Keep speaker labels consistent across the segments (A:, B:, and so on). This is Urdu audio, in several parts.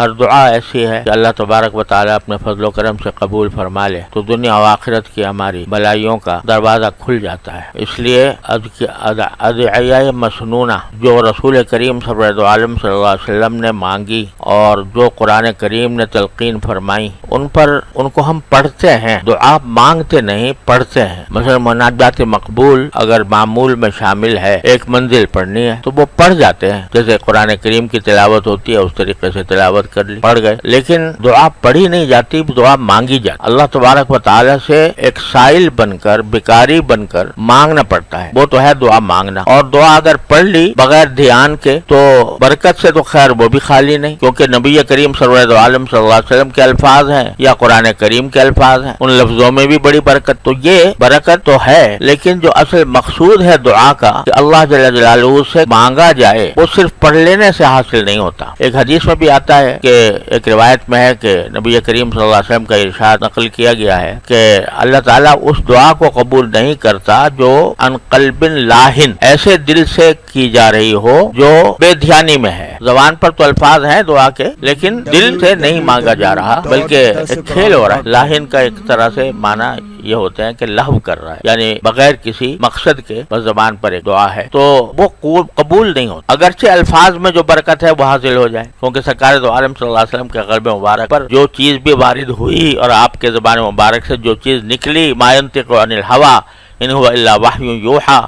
A: ہر دعا ایسی ہے کہ اللہ تبارک و تعالیٰ اپنے فضل و کرم سے قبول فرما لے تو دنیا و آخرت کی ہماری بلائیوں کا دروازہ کھل جاتا ہے۔ اس لیے ادعیہ مسنونہ جو رسول کریم صلی عالم صلی اللہ علیہ وسلم نے مانگی اور جو قرآن کریم نے تلقین فرمائی ان کو ہم پڑھتے ہیں، دعا مانگتے نہیں پڑھتے ہیں۔ مثلا مناجات مقبول اگر معمول میں شامل ہے، ایک منزل پڑھنی ہے تو وہ پڑھ جاتے ہیں، جیسے قرآن کریم کی تلاوت ہوتی ہے اس طریقے سے تلاوت کر لی، پڑھ گئے، لیکن دعا پڑھی نہیں جاتی، دعا مانگی جاتی۔ اللہ تبارک و تعالیٰ سے ایک سائل بن کر، بھکاری بن کر مانگنا پڑتا ہے، وہ تو ہے دعا مانگنا۔ اور دعا اگر پڑھ لی بغیر دھیان کے تو برکت سے تو خیر وہ بھی خالی نہیں، کیونکہ نبی کریم صلی اللہ علیہ وسلم کے الفاظ ہیں یا قرآن کریم کے الفاظ ہیں، ان لفظوں میں بھی بڑی برکت، تو یہ برکت تو ہے، لیکن جو اصل مقصود ہے دعا کا کہ اللہ جل جلالہ سے مانگا جائے، وہ صرف پڑھ لینے سے حاصل نہیں ہوتا۔ ایک حدیث میں بھی آتا ہے کہ ایک روایت میں ہے کہ نبی کریم صلی اللہ علیہ وسلم کا ارشاد نقل کیا گیا ہے کہ اللہ تعالیٰ اس دعا کو قبول نہیں کرتا جو ان قلب لاہن، ایسے دل سے کی جا رہی ہو جو بے دھیانی میں ہے۔ زبان پر تو الفاظ ہیں دعا کے، لیکن دل سے نہیں مانگا جا رہا بلکہ ایک کھیل ہو رہا ہے۔ لاہن کا ایک طرح سے معنی یہ ہوتے ہیں کہ لہو کر رہا ہے، یعنی بغیر کسی مقصد کے بس زبان پر ایک دعا ہے، تو وہ قبول نہیں ہوتا، اگرچہ الفاظ میں جو برکت ہے وہ حاصل ہو جائے، کیونکہ سرکار دو عالم صلی اللہ علیہ وسلم کے قلب مبارک پر جو چیز بھی وارد ہوئی اور آپ کے زبان مبارک سے جو چیز نکلی، ما ينطق عن الهوى ان هو الا وحی یوحى،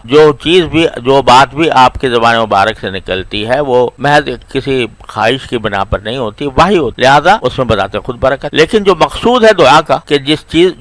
A: جو بات بھی آپ کے زبان مبارک سے نکلتی ہے وہ محض کسی خواہش کی بنا پر نہیں ہوتی، وحی ہوتی، لہذا اس میں بتاتے خود برکت۔ لیکن جو مقصود ہے دعا کا کہ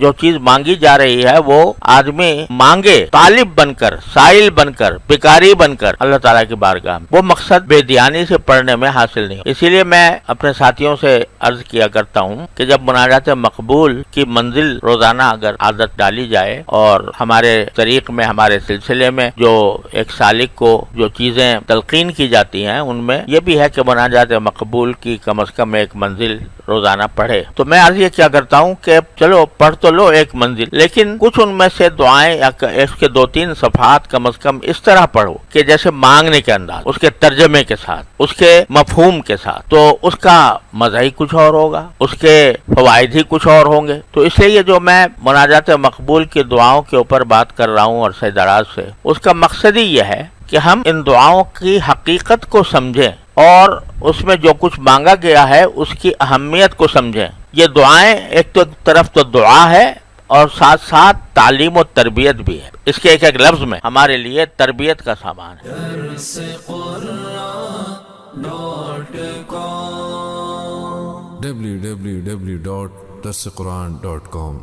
A: جو چیز مانگی جا رہی ہے وہ آدمی مانگے طالب بن کر، سائل بن کر، بھکاری بن کر اللہ تعالیٰ کی بارگاہ میں، وہ مقصد بے دھیانی سے پڑھنے میں حاصل نہیں ہو۔ اسی لیے میں اپنے ساتھیوں سے عرض کیا کرتا ہوں کہ جب مناجات مقبول کی منزل روزانہ اگر عادت ڈالی جائے اور ہمارے طریق میں، ہمارے سلسلے میں جو ایک سالک کو جو چیزیں تلقین کی جاتی ہیں ان میں یہ بھی ہے کہ مناجات مقبول کی کم از کم ایک منزل روزانہ پڑھے، تو میں عرض یہ کیا کرتا ہوں کہ چلو پڑھ تو لو ایک منزل، لیکن کچھ ان میں سے دعائیں یا اس کے 2-3 صفحات کم از کم اس طرح پڑھو کہ جیسے مانگنے کے انداز، اس کے ترجمے کے ساتھ، اس کے مفہوم کے ساتھ، تو اس کا مزہ ہی کچھ اور ہوگا، اس کے فوائد ہی کچھ اور ہوں گے۔ تو اس لیے یہ جو میں مناجات مقبول کی دعاؤں کے اوپر بات کر رہا ہوں عرصہ دراز سے، اس کا مقصد ہی یہ ہے کہ ہم ان دعاؤں کی حقیقت کو سمجھیں اور اس میں جو کچھ مانگا گیا ہے اس کی اہمیت کو سمجھیں۔ یہ دعائیں ایک طرف تو دعا ہے اور ساتھ ساتھ تعلیم و تربیت بھی ہے، اس کے ایک لفظ میں ہمارے لیے تربیت کا سامان ہے۔
B: www.darsequran.com